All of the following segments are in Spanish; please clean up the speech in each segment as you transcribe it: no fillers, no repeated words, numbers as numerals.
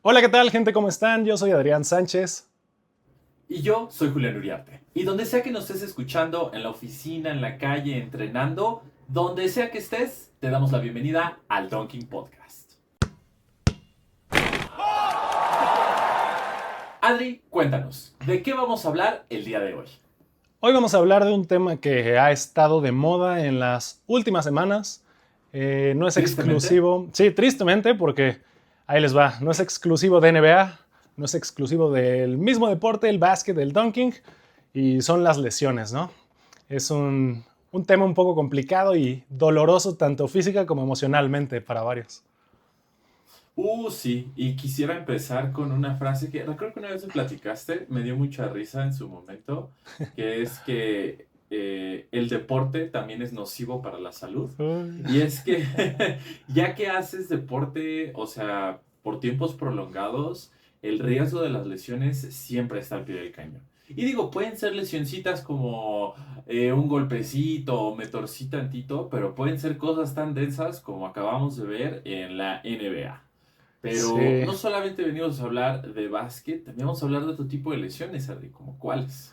Hola, ¿qué tal, gente? ¿Cómo están? Yo soy Adrián Sánchez. Y yo soy Julián Uriarte. Y donde sea que nos estés escuchando, en la oficina, en la calle, entrenando, donde sea que estés, te damos la bienvenida al Donking Podcast. Adri, cuéntanos, ¿de qué vamos a hablar el día de hoy? Hoy vamos a hablar de un tema que ha estado de moda en las últimas semanas. No es Tristemente. exclusivo, sí, tristemente, porque ahí les va, no es exclusivo de NBA, no es exclusivo del mismo deporte, el básquet, el dunking, y son las lesiones, ¿no? Es un tema un poco complicado y doloroso tanto física como emocionalmente para varios. Sí, y quisiera empezar con una frase que recuerdo que una vez me platicaste, me dio mucha risa en su momento, que es que el deporte también es nocivo para la salud. Y es que ya que haces deporte, o sea, por tiempos prolongados, el riesgo de las lesiones siempre está al pie del cañón. Y digo, pueden ser lesioncitas como un golpecito o me torcí tantito, pero pueden ser cosas tan densas como acabamos de ver en la NBA. Pero Sí. no solamente venimos a hablar de básquet, también vamos a hablar de otro tipo de lesiones, Adri, como cuáles.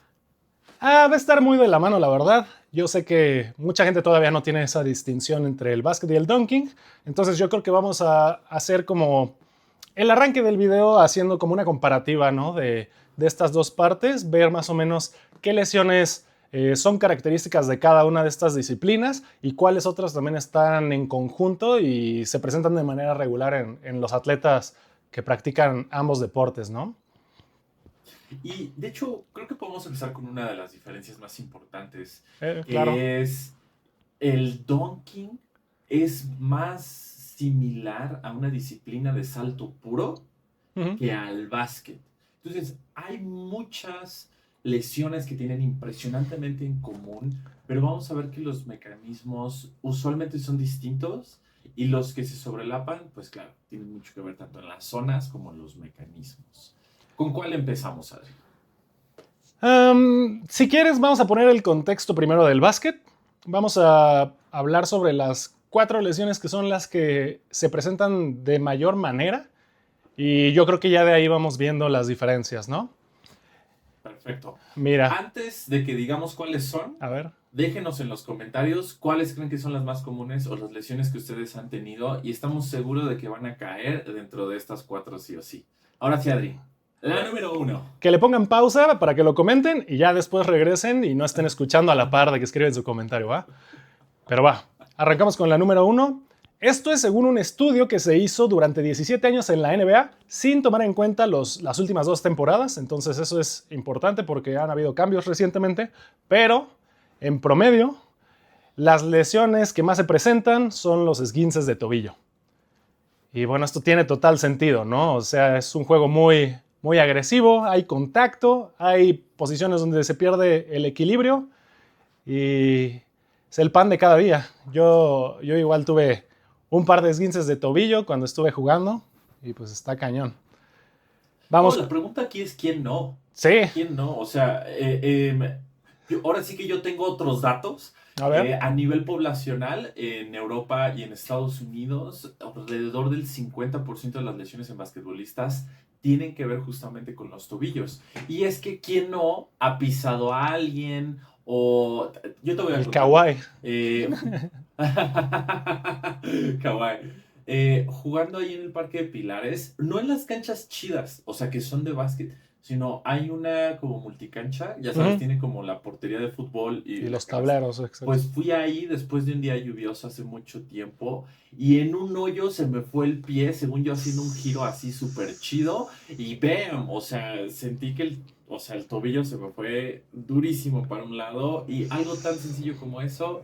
Va a estar muy de la mano, la verdad. Yo sé que mucha gente todavía no tiene esa distinción entre el básquet y el dunking. Entonces yo creo que vamos a hacer como el arranque del video haciendo como una comparativa, ¿no? De estas dos partes, ver más o menos qué lesiones son características de cada una de estas disciplinas y cuáles otras también están en conjunto y se presentan de manera regular en los atletas que practican ambos deportes, ¿no? Y de hecho, creo que podemos empezar con una de las diferencias más importantes, Claro. que es el dunking es más similar a una disciplina de salto puro Uh -huh. que al básquet. Entonces, hay muchas lesiones que tienen impresionantemente en común, pero vamos a ver que los mecanismos usualmente son distintos y los que se sobrelapan, pues claro, tienen mucho que ver tanto en las zonas como en los mecanismos. ¿Con cuál empezamos, Adri? Si quieres, vamos a poner el contexto primero del básquet. Vamos a hablar sobre las 4 lesiones que son las que se presentan de mayor manera. Y yo creo que ya de ahí vamos viendo las diferencias, ¿no? Perfecto. Mira, Antes de que digamos cuáles son, a ver. déjenos en los comentarios cuáles creen que son las más comunes o las lesiones que ustedes han tenido y estamos seguros de que van a caer dentro de estas cuatro sí o sí. Ahora sí, Adri. La número uno. Que le pongan pausa para que lo comenten y ya después regresen y no estén escuchando a la par de que escriben su comentario, ¿va? Pero va, arrancamos con la número 1. Esto es según un estudio que se hizo durante 17 años en la NBA sin tomar en cuenta las últimas 2 temporadas. Entonces eso es importante porque han habido cambios recientemente. Pero en promedio, las lesiones que más se presentan son los esguinces de tobillo. Y bueno, esto tiene total sentido, ¿no? O sea, es un juego muy, muy agresivo, hay contacto, hay posiciones donde se pierde el equilibrio y es el pan de cada día. Yo igual tuve un par de esguinces de tobillo cuando estuve jugando y pues está cañón. No, Vamos, la pregunta aquí es quién no. sí, ¿Quién no? O sea, ahora sí que yo tengo otros datos. a ver. A nivel poblacional, en Europa y en Estados Unidos, alrededor del 50% de las lesiones en basquetbolistas tienen que ver justamente con los tobillos. Y es que quién no ha pisado a alguien o... Yo te voy a El contar una. kawaii. Kawaii. Jugando ahí en el Parque de Pilares, no en las canchas chidas, o sea, que son de básquet, sino hay una como multicancha, ya Uh sabes, -huh. tiene como la portería de fútbol Y y la los canasta. tableros, exacto. Pues fui ahí después de un día lluvioso hace mucho tiempo y en un hoyo se me fue el pie, según yo haciendo un giro así súper chido y ¡bam! O sea, sentí que o sea, el tobillo se me fue durísimo para un lado y algo tan sencillo como eso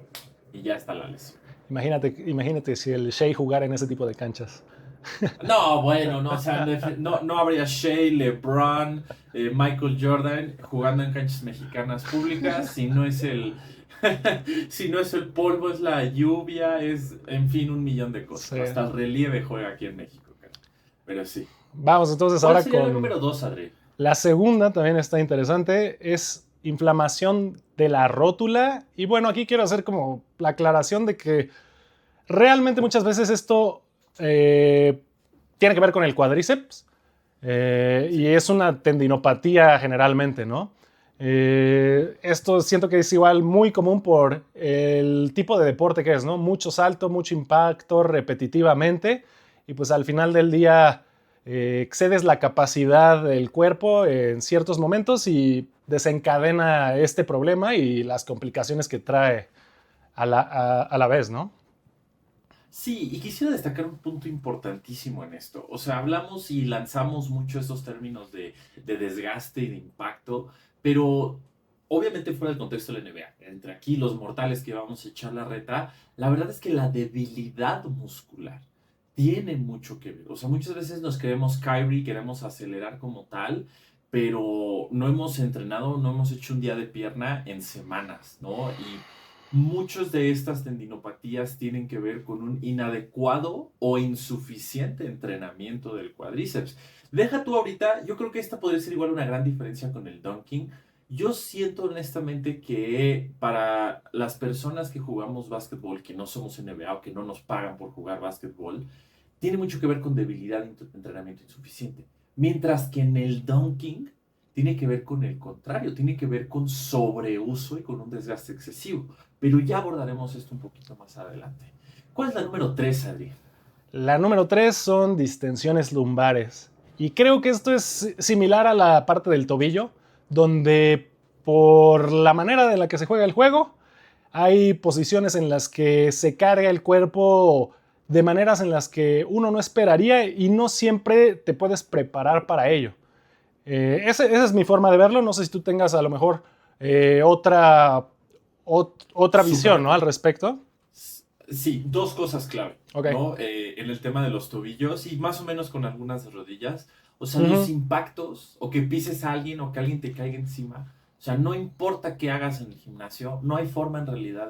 y ya está la lesión. Imagínate si el Shea jugara en ese tipo de canchas. No, bueno, no, o sea, no, no habría Shea, LeBron, Michael Jordan jugando en canchas mexicanas públicas si no es si no es el polvo, es la lluvia, es, en fin, un millón de cosas. Sí. Hasta el relieve juega aquí en México, cara. Pero sí. Vamos entonces ¿Cuál ahora sería la con número dos, Adri? la segunda, también está interesante, es inflamación de la rótula. Y bueno, aquí quiero hacer como la aclaración de que realmente muchas veces esto tiene que ver con el cuádriceps, Y es una tendinopatía generalmente, ¿no? Esto siento que es igual muy común por el tipo de deporte que es, ¿no? Mucho salto, mucho impacto repetitivamente y pues al final del día excedes la capacidad del cuerpo en ciertos momentos y desencadena este problema y las complicaciones que trae a la vez, ¿no? Sí, y quisiera destacar un punto importantísimo en esto. O sea, hablamos y lanzamos mucho esos términos de desgaste y de impacto, pero obviamente fuera del contexto de la NBA, entre aquí los mortales que vamos a echar la reta, la verdad es que la debilidad muscular tiene mucho que ver. O sea, muchas veces nos creemos Kyrie, queremos acelerar como tal, pero no hemos entrenado, no hemos hecho un día de pierna en semanas, ¿no? Y muchas de estas tendinopatías tienen que ver con un inadecuado o insuficiente entrenamiento del cuádriceps. Deja tú ahorita, yo creo que esta podría ser igual una gran diferencia con el dunking. Yo siento honestamente que para las personas que jugamos básquetbol, que no somos NBA o que no nos pagan por jugar básquetbol, tiene mucho que ver con debilidad y entrenamiento insuficiente. Mientras que en el dunking tiene que ver con el contrario, tiene que ver con sobreuso y con un desgaste excesivo. Pero ya abordaremos esto un poquito más adelante. ¿Cuál es la número 3, Adri? La número 3 son distensiones lumbares. Y creo que esto es similar a la parte del tobillo, donde por la manera de la que se juega el juego, hay posiciones en las que se carga el cuerpo de maneras en las que uno no esperaría y no siempre te puedes preparar para ello. Esa es mi forma de verlo. No sé si tú tengas a lo mejor otra visión, Súper. ¿no? Al respecto. Sí, dos cosas clave, Ok. ¿no? En el tema de los tobillos y más o menos con algunas rodillas. O sea, los Ujú. impactos o que pises a alguien o que alguien te caiga encima. O sea, no importa qué hagas en el gimnasio, no hay forma en realidad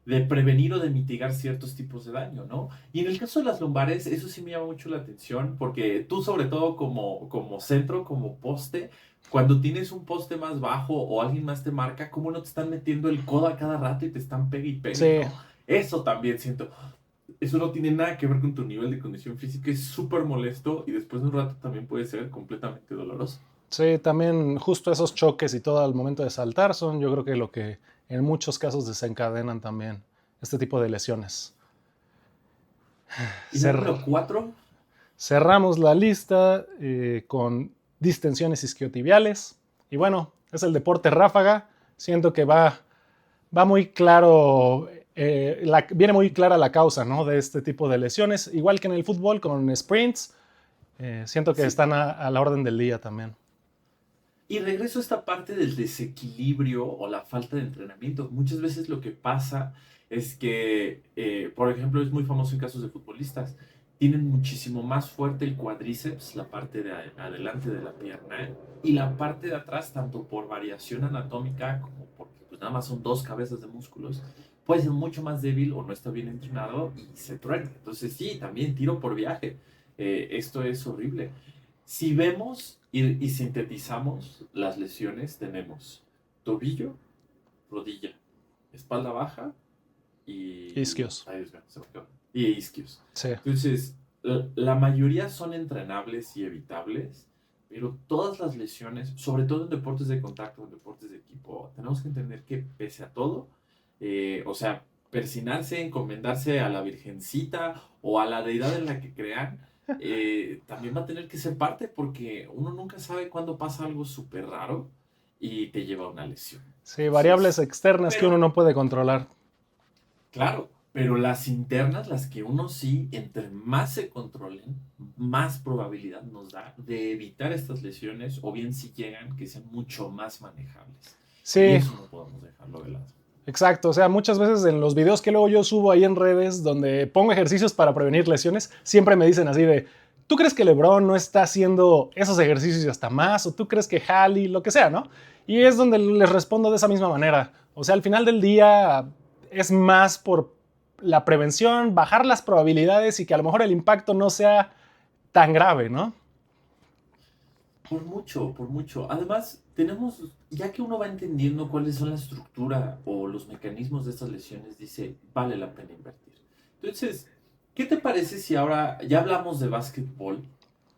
de prevenir o de mitigar ciertos tipos de daño, ¿no? Y en el caso de las lumbares, eso sí me llama mucho la atención, porque tú sobre todo como centro, como poste, cuando tienes un poste más bajo o alguien más te marca, ¿cómo no te están metiendo el codo a cada rato y te están pegue y pegue, Sí, ¿no? Eso también siento. Eso no tiene nada que ver con tu nivel de condición física, es súper molesto y después de un rato también puede ser completamente doloroso. sí, también justo esos choques y todo al momento de saltar son yo creo que lo que en muchos casos desencadenan también este tipo de lesiones. Y la Cer- número 4, Cerramos la lista con distensiones isquiotibiales. Y bueno, es el deporte ráfaga. Siento que va muy claro, viene muy clara la causa, ¿no? De este tipo de lesiones. Igual que en el fútbol con sprints, siento que sí. están a la orden del día también. Y regreso a esta parte del desequilibrio o la falta de entrenamiento. Muchas veces lo que pasa es que, por ejemplo, es muy famoso en casos de futbolistas, tienen muchísimo más fuerte el cuádriceps, la parte de adelante de la pierna, y la parte de atrás, tanto por variación anatómica como porque pues, nada más son dos cabezas de músculos, puede ser mucho más débil o no está bien entrenado y se truena. Entonces sí, también tiro por viaje. Esto es horrible. Si vemos y sintetizamos las lesiones, tenemos tobillo, rodilla, espalda baja y... Isquios. Ay, Dios mío, se me quedó. Y isquios. Sí. Entonces, la mayoría son entrenables y evitables, pero todas las lesiones, sobre todo en deportes de contacto, en deportes de equipo, tenemos que entender que pese a todo, o sea, persinarse, encomendarse a la virgencita o a la deidad en la que crean, también va a tener que ser parte porque uno nunca sabe cuándo pasa algo súper raro y te lleva a una lesión. Sí, variables Entonces, externas que uno pero no puede controlar. claro, pero las internas, las que uno sí, entre más se controlen, más probabilidad nos da de evitar estas lesiones o bien si llegan, que sean mucho más manejables. Y Sí, eso no podemos dejarlo de lado. exacto. O sea, muchas veces en los videos que luego yo subo ahí en redes donde pongo ejercicios para prevenir lesiones, siempre me dicen así de, ¿tú crees que LeBron no está haciendo esos ejercicios y hasta más? ¿O tú crees que Halley, lo que sea, ¿no? Y es donde les respondo de esa misma manera. O sea, al final del día es más por la prevención, bajar las probabilidades y que a lo mejor el impacto no sea tan grave, ¿no? Por mucho, por mucho. Además, tenemos, ya que uno va entendiendo cuáles son la estructura o los mecanismos de estas lesiones, dice, vale la pena invertir. Entonces, ¿qué te parece si ahora ya hablamos de básquetbol?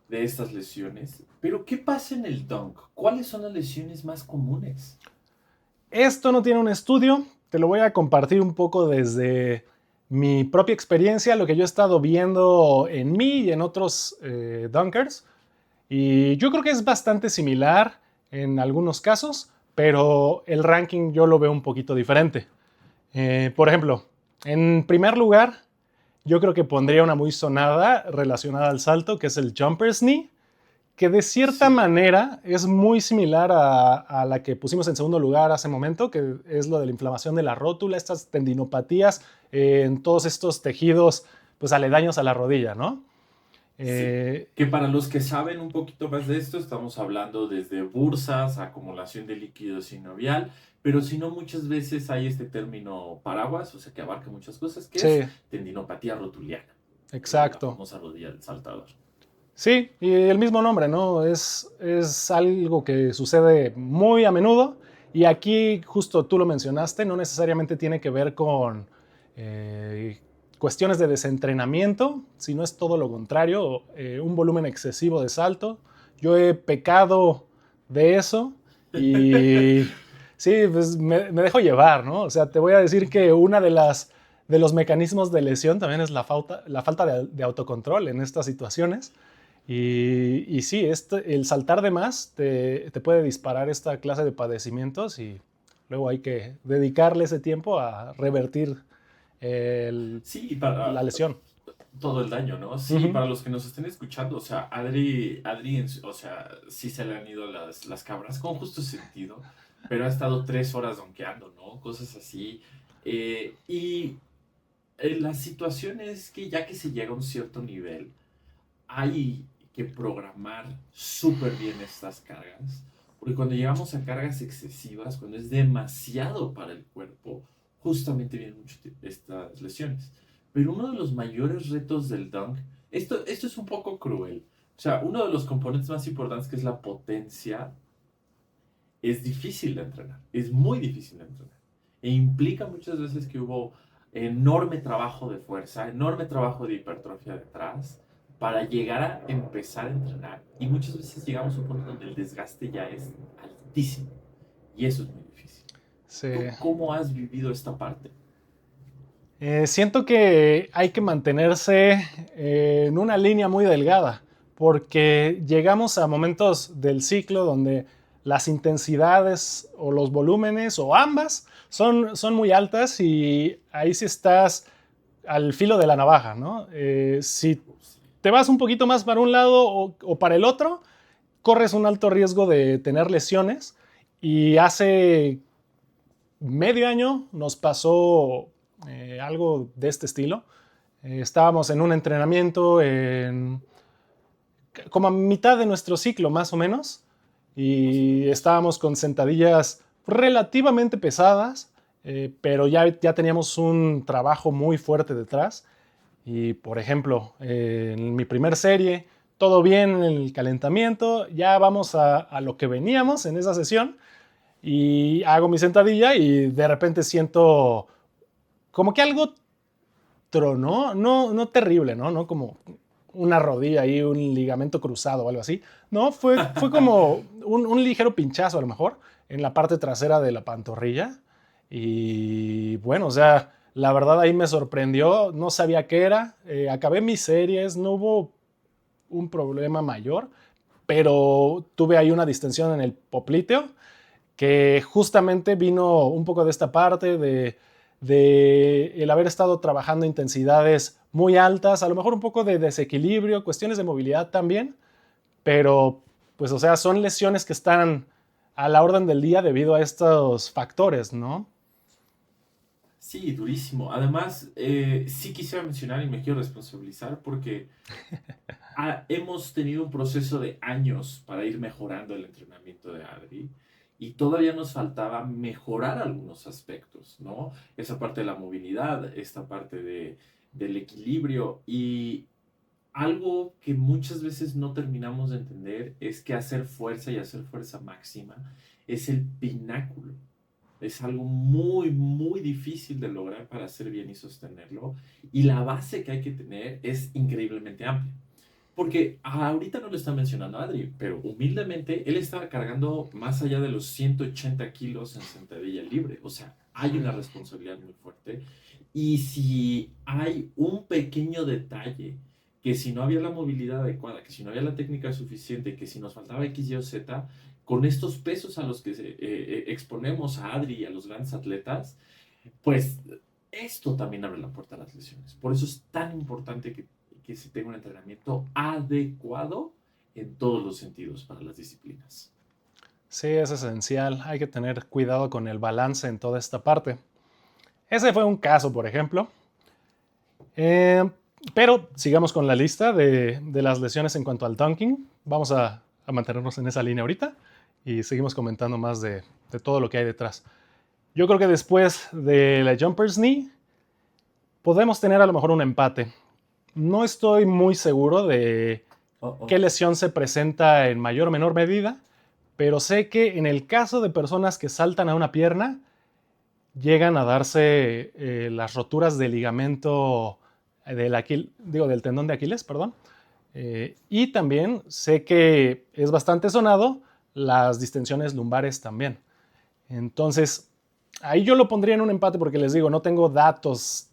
de estas lesiones. Pero, ¿qué pasa en el dunk? ¿Cuáles son las lesiones más comunes? Esto no tiene un estudio, te lo voy a compartir un poco desde mi propia experiencia, lo que yo he estado viendo en mí y en otros dunkers. Y yo creo que es bastante similar en algunos casos, pero el ranking yo lo veo un poquito diferente. Por ejemplo, en primer lugar, yo creo que pondría una muy sonada relacionada al salto, que es el jumper's knee, que de cierta Sí. manera es muy similar a la que pusimos en segundo lugar hace momento, que es lo de la inflamación de la rótula, estas tendinopatías en todos estos tejidos pues aledaños a la rodilla, ¿no? Sí, Eh, que para los que saben un poquito más de esto, estamos hablando desde bursas, acumulación de líquido sinovial, pero si no, muchas veces hay este término paraguas, o sea, que abarca muchas cosas, que es sí, tendinopatía rotuliana, la exacto. famosa rodilla del saltador. Sí, y el mismo nombre, ¿no? Es algo que sucede muy a menudo y aquí justo tú lo mencionaste, no necesariamente tiene que ver con eh, cuestiones de desentrenamiento, sino es todo lo contrario, un volumen excesivo de salto. Yo he pecado de eso y sí, pues me dejo llevar, ¿no? O sea, te voy a decir que una de los mecanismos de lesión también es la falta de autocontrol en estas situaciones. Y sí, el saltar de más te puede disparar esta clase de padecimientos y luego hay que dedicarle ese tiempo a revertir el- Sí, la para lesión. todo el daño, ¿no? Sí, Ujú. para los que nos estén escuchando, o sea, Adri, o sea, sí se le han ido las cabras con justo sentido, pero ha estado 3 horas donkeando, ¿no? Cosas así. Y la situación es que ya que se llega a un cierto nivel, hay que programar súper bien estas cargas, porque cuando llegamos a cargas excesivas, cuando es demasiado para el cuerpo, justamente vienen mucho estas lesiones. Pero uno de los mayores retos del dunk, esto es un poco cruel, o sea, uno de los componentes más importantes que es la potencia, es difícil de entrenar, es muy difícil de entrenar. E implica muchas veces que hubo enorme trabajo de fuerza, enorme trabajo de hipertrofia detrás para llegar a empezar a entrenar. Y muchas veces llegamos a un punto donde el desgaste ya es altísimo. Y eso es muy difícil. Sí. ¿Tú cómo has vivido esta parte? Siento que hay que mantenerse en una línea muy delgada, porque llegamos a momentos del ciclo donde las intensidades o los volúmenes o ambas son muy altas y ahí sí estás al filo de la navaja, ¿no? Si Sí. te vas un poquito más para un lado o para el otro, corres un alto riesgo de tener lesiones y hace medio año nos pasó algo de este estilo. Estábamos en un entrenamiento como a mitad de nuestro ciclo, más o menos, Más o y menos. estábamos con sentadillas relativamente pesadas, pero ya teníamos un trabajo muy fuerte detrás. Y, por ejemplo, en mi primer serie, todo bien en el calentamiento, ya vamos a lo que veníamos en esa sesión y hago mi sentadilla y de repente siento como que algo tronó, no terrible, ¿no? No como una rodilla y un ligamento cruzado o algo así. No, fue como un ligero pinchazo a lo mejor en la parte trasera de la pantorrilla. Y bueno, o sea, la verdad ahí me sorprendió, no sabía qué era. Acabé mis series, no hubo un problema mayor, pero tuve ahí una distensión en el popliteo que justamente vino un poco de esta parte de el haber estado trabajando intensidades muy altas, a lo mejor un poco de desequilibrio, cuestiones de movilidad también, pero pues o sea, son lesiones que están a la orden del día debido a estos factores, ¿no? Sí, durísimo. Además, sí quisiera mencionar y me quiero responsabilizar porque hemos tenido un proceso de años para ir mejorando el entrenamiento de Adri y todavía nos faltaba mejorar algunos aspectos, ¿no? Esa parte de la movilidad, esta parte del equilibrio y algo que muchas veces no terminamos de entender es que hacer fuerza y hacer fuerza máxima es el pináculo. Es algo muy, muy difícil de lograr para hacer bien y sostenerlo. Y la base que hay que tener es increíblemente amplia. Porque ahorita no lo está mencionando Adri, pero humildemente él estaba cargando más allá de los 180 kilos en sentadilla libre. O sea, hay una responsabilidad muy fuerte. Y si hay un pequeño detalle, que si no había la movilidad adecuada, que si no había la técnica suficiente, que si nos faltaba X, Y o Z, con estos pesos a los que exponemos a Adri y a los grandes atletas, pues esto también abre la puerta a las lesiones. Por eso es tan importante que se tenga un entrenamiento adecuado en todos los sentidos para las disciplinas. Sí, es esencial. Hay que tener cuidado con el balance en toda esta parte. Ese fue un caso, por ejemplo. Pero sigamos con la lista de las lesiones en cuanto al dunking. Vamos a mantenernos en esa línea ahorita y seguimos comentando más de todo lo que hay detrás. Yo creo que después de la jumper's knee podemos tener a lo mejor un empate. No estoy muy seguro de qué lesión se presenta en mayor o menor medida, pero sé que en el caso de personas que saltan a una pierna, llegan a darse las roturas del ligamento del tendón de Aquiles, perdón. Y también sé que es bastante sonado las distensiones lumbares también. Entonces, ahí yo lo pondría en un empate porque les digo, no tengo datos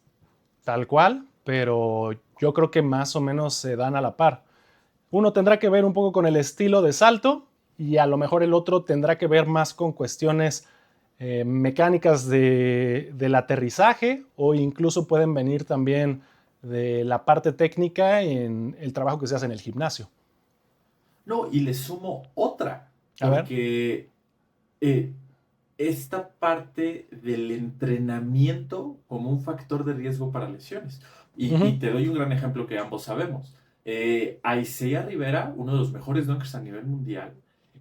tal cual, pero yo creo que más o menos se dan a la par. Uno tendrá que ver un poco con el estilo de salto y a lo mejor el otro tendrá que ver más con cuestiones mecánicas del aterrizaje o incluso pueden venir también de la parte técnica en el trabajo que se hace en el gimnasio. No, y le sumo otra, A ver. porque esta parte del entrenamiento como un factor de riesgo para lesiones. Y te doy un gran ejemplo que ambos sabemos. Isaiah Rivera, uno de los mejores dunkers a nivel mundial,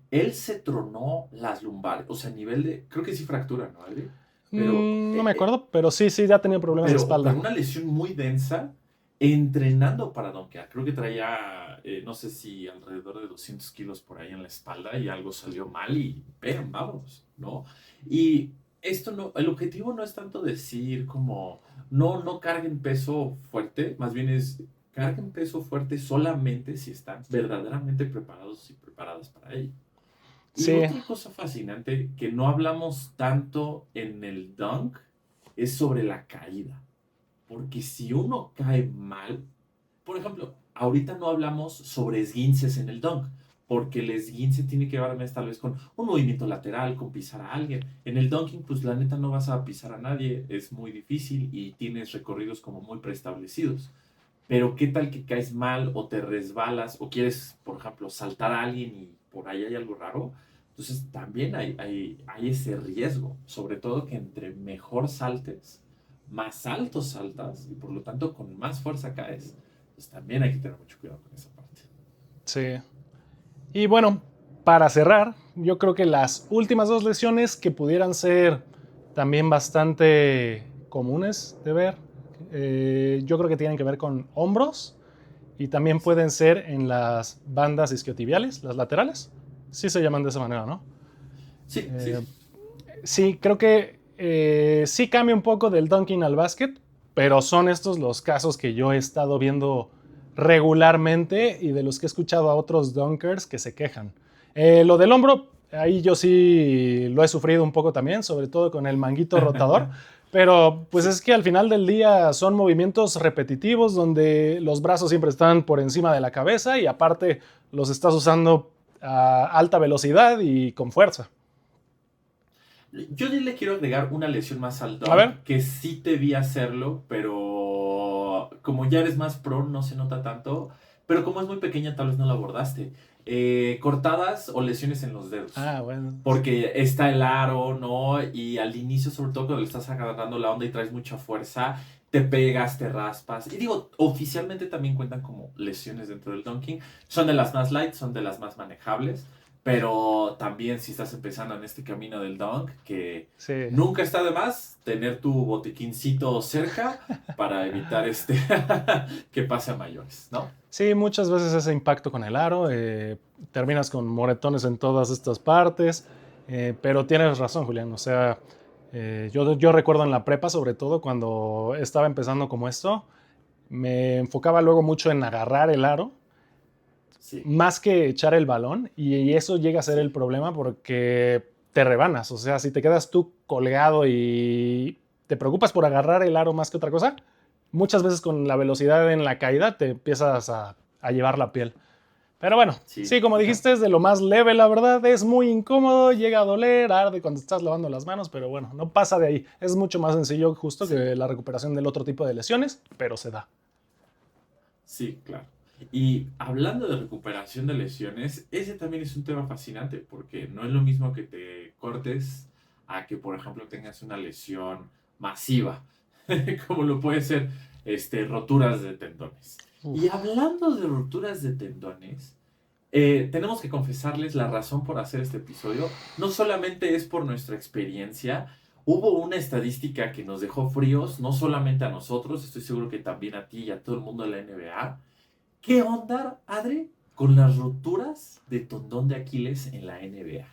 él se tronó las lumbares, o sea, a nivel de, creo que sí fractura, ¿no, Adri? Pero, No me acuerdo, pero sí, ya tenía problemas de espalda. pero una lesión muy densa entrenando para donkear. Creo que traía, no sé si alrededor de 200 kilos por ahí en la espalda y algo salió mal y ven, vamos, ¿no? Y esto no, el objetivo no es tanto decir como, no carguen peso fuerte, más bien es carguen peso fuerte solamente si están verdaderamente preparados y preparadas para ello. Y Sí. otra cosa fascinante que no hablamos tanto en el dunk es sobre la caída. Porque si uno cae mal, por ejemplo, ahorita no hablamos sobre esguinces en el dunk, porque el esguince tiene que ver más tal vez con un movimiento lateral, con pisar a alguien. En el dunking, pues la neta no vas a pisar a nadie, es muy difícil y tienes recorridos como muy preestablecidos. Pero qué tal que caes mal o te resbalas o quieres, por ejemplo, saltar a alguien y por ahí hay algo raro. Entonces también hay ese riesgo, sobre todo que entre mejor saltes, más alto saltas y por lo tanto con más fuerza caes. Pues también hay que tener mucho cuidado con esa parte. Sí. Y bueno, para cerrar, yo creo que las últimas dos lesiones que pudieran ser también bastante comunes de ver, yo creo que tienen que ver con hombros y también pueden ser en las bandas isquiotibiales, las laterales. Sí se llaman de esa manera, ¿no? Sí, sí. Sí, creo que sí cambia un poco del dunking al básquet, pero son estos los casos que yo he estado viendo regularmente y de los que he escuchado a otros dunkers que se quejan. Lo del hombro, ahí yo sí lo he sufrido un poco también, sobre todo con el manguito rotador, pero pues Sí. es que al final del día son movimientos repetitivos donde los brazos siempre están por encima de la cabeza y aparte los estás usando a alta velocidad y con fuerza. Yo le quiero agregar una lesión más al A ver. dunk, que sí te vi hacerlo, pero como ya eres más pro, no se nota tanto. Pero como es muy pequeña, tal vez no la abordaste. Cortadas o lesiones en los dedos. Ah, bueno. Porque está el aro, ¿no? Y al inicio, sobre todo cuando le estás agarrando la onda y traes mucha fuerza, te pegas, te raspas. Y digo, oficialmente también cuentan como lesiones dentro del dunking. Son de las más light, son de las más manejables. Pero también si estás empezando en este camino del dunk, que Sí. nunca está de más tener tu botiquincito cerca para evitar que pase a mayores, ¿no? Sí, muchas veces ese impacto con el aro, terminas con moretones en todas estas partes, pero tienes razón, Julián. O sea, yo recuerdo en la prepa, sobre todo cuando estaba empezando como esto, me enfocaba luego mucho en agarrar el aro Sí. más que echar el balón, y eso llega a ser el problema porque te rebanas. O sea, si te quedas tú colgado y te preocupas por agarrar el aro más que otra cosa, muchas veces con la velocidad en la caída te empiezas a llevar la piel. Pero bueno, Sí, sí, como dijiste, es de lo más leve, la verdad. Es muy incómodo, llega a doler, arde cuando estás lavando las manos, pero bueno, no pasa de ahí. Es mucho más sencillo justo sí, que la recuperación del otro tipo de lesiones, pero se da. sí, claro. Y hablando de recuperación de lesiones, ese también es un tema fascinante porque no es lo mismo que te cortes a que, por ejemplo, tengas una lesión masiva, como lo puede ser roturas de tendones. Y Uf. hablando de roturas de tendones, tenemos que confesarles la razón por hacer este episodio. No solamente es por nuestra experiencia, hubo una estadística que nos dejó fríos, no solamente a nosotros, estoy seguro que también a ti y a todo el mundo de la NBA. ¿Qué onda, Adri, con las roturas de tendón de Aquiles en la NBA? La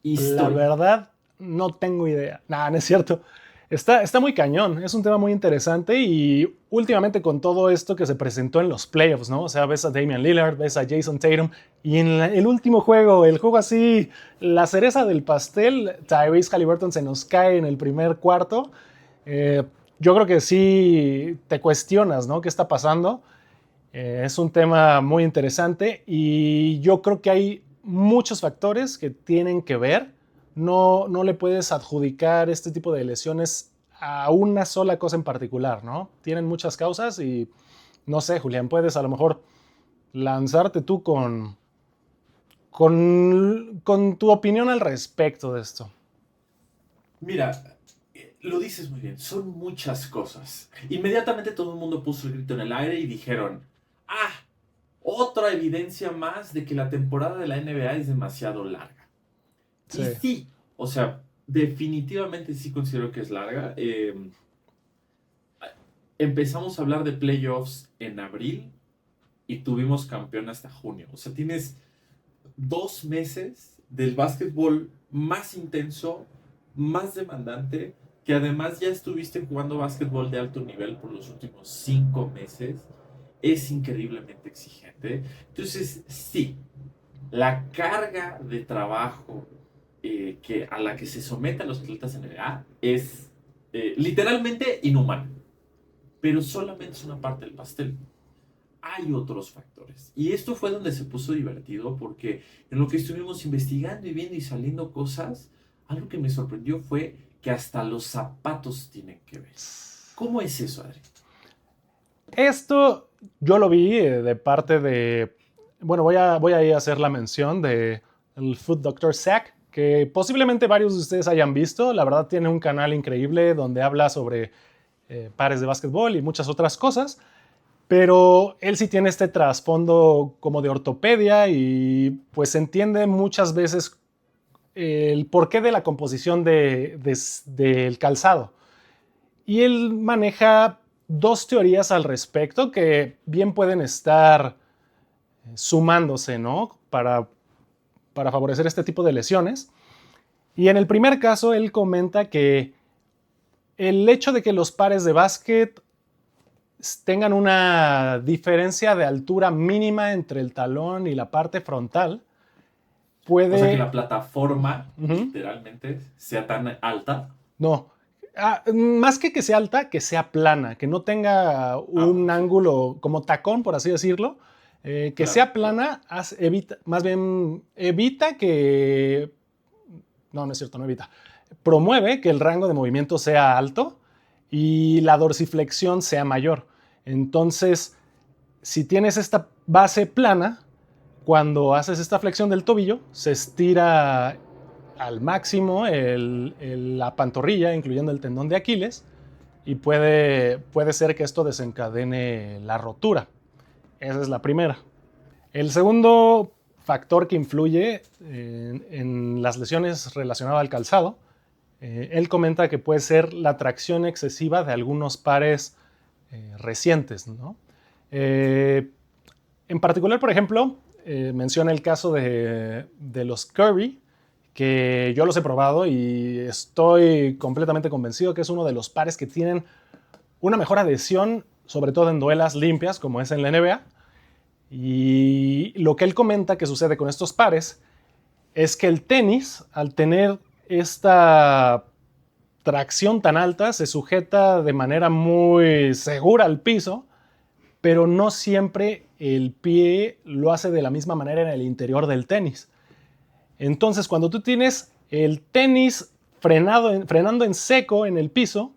Historia. verdad, no tengo idea. Nada, no es cierto. Está muy cañón, es un tema muy interesante y últimamente con todo esto que se presentó en los playoffs, ¿no? O sea, ves a Damian Lillard, ves a Jason Tatum y en el último juego, el juego así, la cereza del pastel, Tyrese Haliburton se nos cae en el primer cuarto. Eh, yo creo que sí te cuestionas, ¿no? ¿Qué está pasando? Es un tema muy interesante y yo creo que hay muchos factores que tienen que ver. No le puedes adjudicar este tipo de lesiones a una sola cosa en particular, ¿no? Tienen muchas causas y no sé, Julián, puedes a lo mejor lanzarte tú con tu opinión al respecto de esto. Mira, lo dices muy bien, son muchas cosas. Inmediatamente todo el mundo puso el grito en el aire y dijeron, ah, otra evidencia más de que la temporada de la NBA es demasiado larga. Sí. Y sí, o sea, definitivamente sí considero que es larga. Empezamos a hablar de playoffs en abril y tuvimos campeón hasta junio. O sea, tienes 2 meses del básquetbol más intenso, más demandante, que además ya estuviste jugando básquetbol de alto nivel por los últimos 5 meses. Es increíblemente exigente. Entonces, sí, la carga de trabajo a la que se someten los atletas en NBA es literalmente inhumana, pero solamente es una parte del pastel. Hay otros factores. Y esto fue donde se puso divertido porque en lo que estuvimos investigando y viendo y saliendo cosas, algo que me sorprendió fue que hasta los zapatos tienen que ver. ¿Cómo es eso, Adri? Esto yo lo vi de parte de, bueno, voy a ir a hacer la mención de el Foot Doctor Zach, que posiblemente varios de ustedes hayan visto. La verdad tiene un canal increíble donde habla sobre pares de básquetbol y muchas otras cosas, pero él sí tiene este trasfondo como de ortopedia y pues se entiende muchas veces el porqué de la composición del calzado. Y él maneja dos teorías al respecto que bien pueden estar sumándose, ¿no? Para favorecer este tipo de lesiones. Y en el primer caso, él comenta que el hecho de que los pares de básquet tengan una diferencia de altura mínima entre el talón y la parte frontal O sea, que puede... la plataforma Uh-huh. literalmente sea tan alta. No, más que sea alta, que sea plana, que no tenga un Ok, ángulo como tacón, por así decirlo, que claro, sea claro. plana, evita, más bien evita que, no es cierto, no evita, promueve que el rango de movimiento sea alto y la dorsiflexión sea mayor. Entonces, si tienes esta base plana, cuando haces esta flexión del tobillo, se estira al máximo la pantorrilla, incluyendo el tendón de Aquiles, y puede ser que esto desencadene la rotura. Esa es la primera. El segundo factor que influye en las lesiones relacionadas al calzado, él comenta que puede ser la tracción excesiva de algunos pares recientes, ¿no? En particular, por ejemplo, menciona el caso de los Kirby, que yo los he probado y estoy completamente convencido que es uno de los pares que tienen una mejor adhesión, sobre todo en duelas limpias, como es en la NBA. Y lo que él comenta que sucede con estos pares es que el tenis, al tener esta tracción tan alta, se sujeta de manera muy segura al piso, pero no siempre el pie lo hace de la misma manera en el interior del tenis. Entonces, cuando tú tienes el tenis frenando en seco en el piso,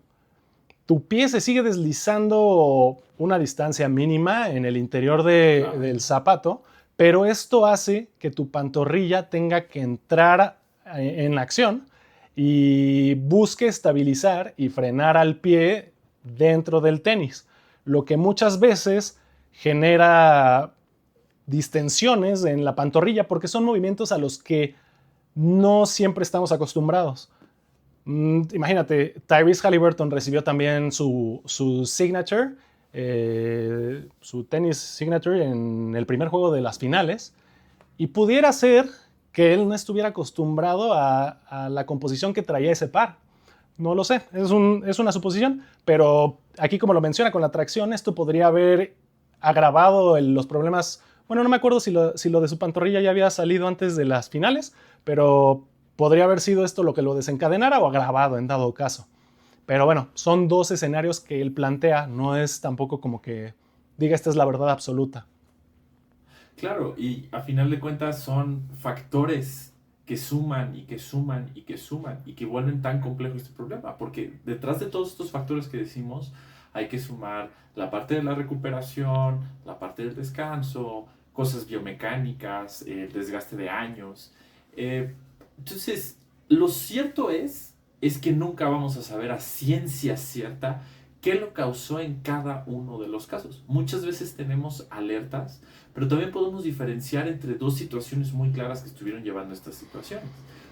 tu pie se sigue deslizando una distancia mínima en el interior del zapato, pero esto hace que tu pantorrilla tenga que entrar en acción y busque estabilizar y frenar al pie dentro del tenis, lo que muchas veces genera distensiones en la pantorrilla porque son movimientos a los que no siempre estamos acostumbrados. Imagínate, Tyrese Haliburton recibió también su signature, su tenis signature en el primer juego de las finales, y pudiera ser que él no estuviera acostumbrado a la composición que traía ese par. No lo sé, es una suposición, pero aquí, como lo menciona con la tracción, esto podría haber agravado los problemas. Bueno, no me acuerdo si lo de su pantorrilla ya había salido antes de las finales, pero podría haber sido esto lo que lo desencadenara o agravado en dado caso. Pero bueno, son dos escenarios que él plantea, no es tampoco como que diga esta es la verdad absoluta. Claro, y a final de cuentas son factores que suman y que suman y que suman y que vuelven tan complejo este problema, porque detrás de todos estos factores que decimos hay que sumar la parte de la recuperación, la parte del descanso, cosas biomecánicas, el desgaste de años. Eh, entonces, lo cierto es que nunca vamos a saber a ciencia cierta qué lo causó en cada uno de los casos. Muchas veces tenemos alertas, pero también podemos diferenciar entre dos situaciones muy claras que estuvieron llevando a estas situaciones.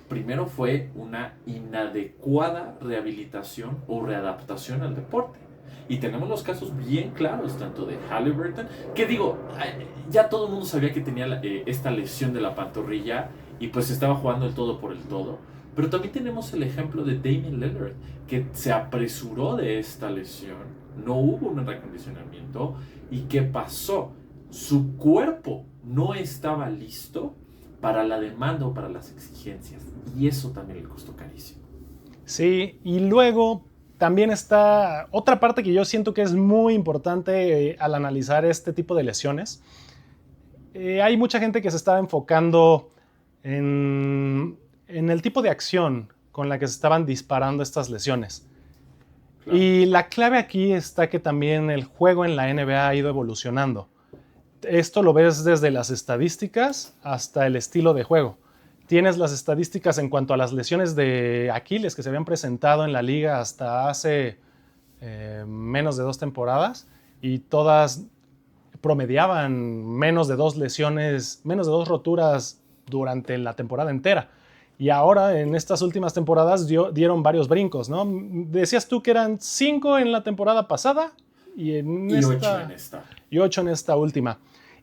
Primero fue una inadecuada rehabilitación o readaptación al deporte. Y tenemos los casos bien claros, tanto de Haliburton, que digo, ya todo el mundo sabía que tenía esta lesión de la pantorrilla y pues estaba jugando el todo por el todo. Pero también tenemos el ejemplo de Damian Lillard, que se apresuró de esta lesión, no hubo un recondicionamiento y ¿qué pasó? Su cuerpo no estaba listo para la demanda o para las exigencias y eso también le costó carísimo. Sí, y luego también está otra parte que yo siento que es muy importante al analizar este tipo de lesiones. Hay mucha gente que se está enfocando en el tipo de acción con la que se estaban disparando estas lesiones. Claro. Y la clave aquí está que también el juego en la NBA ha ido evolucionando. Esto lo ves desde las estadísticas hasta el estilo de juego. Tienes las estadísticas en cuanto a las lesiones de Aquiles que se habían presentado en la liga hasta hace menos de 2 temporadas y todas promediaban menos de 2 lesiones, menos de 2 roturas durante la temporada entera. Y ahora, en estas últimas temporadas, dieron varios brincos, ¿no? Decías tú que eran 5 en la temporada pasada y 8 en esta. Y 8 en esta última.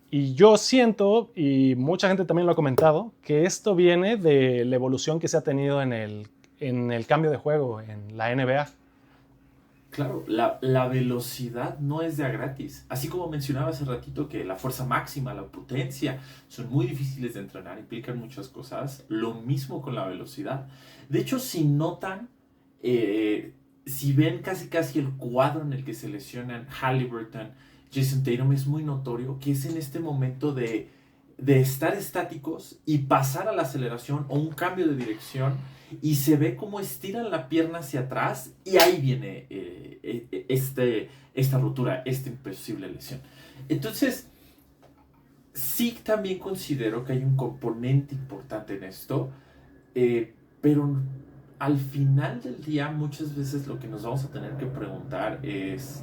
Y yo siento, y mucha gente también lo ha comentado, que esto viene de la evolución que se ha tenido en el cambio de juego en la NBA. Claro, la velocidad no es de a gratis. Así como mencionaba hace ratito que la fuerza máxima, la potencia, son muy difíciles de entrenar, implican muchas cosas. Lo mismo con la velocidad. De hecho, si notan, si ven casi el cuadro en el que se lesionan Haliburton, Jason Tatum, es muy notorio que es en este momento de estar estáticos y pasar a la aceleración o un cambio de dirección y se ve cómo estiran la pierna hacia atrás y ahí viene esta rotura, esta imposible lesión. Entonces, sí también considero que hay un componente importante en esto, pero al final del día muchas veces lo que nos vamos a tener que preguntar es: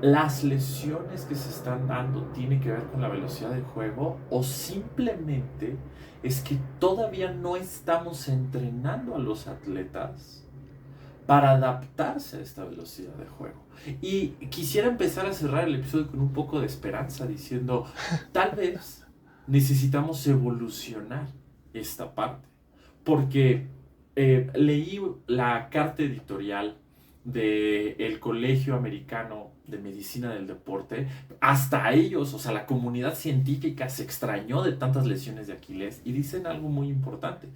¿las lesiones que se están dando tienen que ver con la velocidad del juego o simplemente es que todavía no estamos entrenando a los atletas para adaptarse a esta velocidad de juego? Y quisiera empezar a cerrar el episodio con un poco de esperanza diciendo, tal vez necesitamos evolucionar esta parte, porque leí la carta editorial del Colegio Americano de Medicina del Deporte, hasta ellos, o sea, la comunidad científica se extrañó de tantas lesiones de Aquiles y dicen algo muy importante.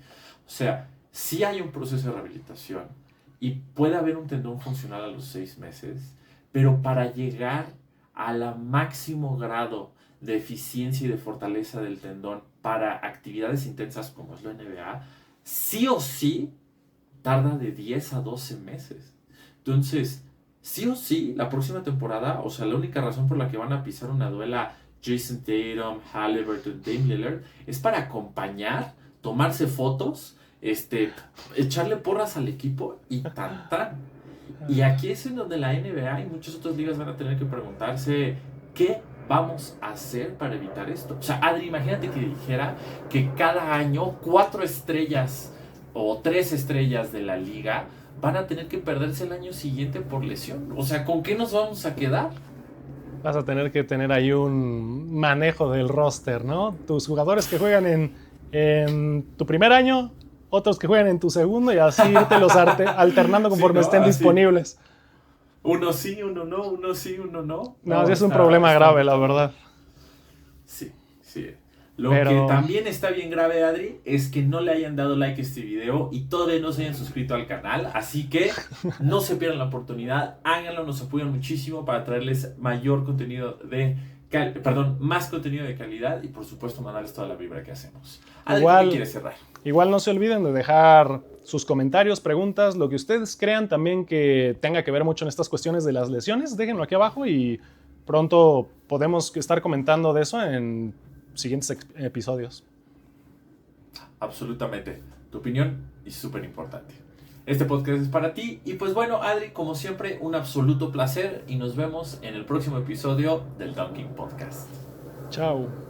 O sea, sí hay un proceso de rehabilitación y puede haber un tendón funcional a los 6 meses, pero para llegar al máximo grado de eficiencia y de fortaleza del tendón para actividades intensas como es la NBA, sí o sí tarda de 10 a 12 meses. Entonces, sí o sí, la próxima temporada, o sea, la única razón por la que van a pisar una duela Jason Tatum, Halliburton, Dame Lillard, es para acompañar, tomarse fotos, echarle porras al equipo y tan tan. Y aquí es en donde la NBA y muchas otras ligas van a tener que preguntarse qué vamos a hacer para evitar esto. O sea, Adri, imagínate que dijera que cada año 4 estrellas o 3 estrellas de la liga van a tener que perderse el año siguiente por lesión. O sea, ¿con qué nos vamos a quedar? Vas a tener que tener ahí un manejo del roster, ¿no? Tus jugadores que juegan en tu primer año, otros que juegan en tu segundo y así irte los alternando conforme estén disponibles. Uno sí, uno no, uno sí, uno no. No, sí es un problema grave, la verdad. Sí, sí. Lo que también está bien grave, Adri, es que no le hayan dado like a este video y todavía no se hayan suscrito al canal. Así que no se pierdan la oportunidad, háganlo, nos apoyan muchísimo para traerles mayor contenido más contenido de calidad y por supuesto mandarles toda la vibra que hacemos. Adri, ¿qué quieres cerrar? Igual no se olviden de dejar sus comentarios, preguntas, lo que ustedes crean también que tenga que ver mucho en estas cuestiones de las lesiones, déjenlo aquí abajo y pronto podemos estar comentando de eso en siguientes episodios. Absolutamente. Tu opinión es súper importante. Este podcast es para ti. Y pues bueno, Adri, como siempre, un absoluto placer. Y nos vemos en el próximo episodio del Dunking Podcast. Chao.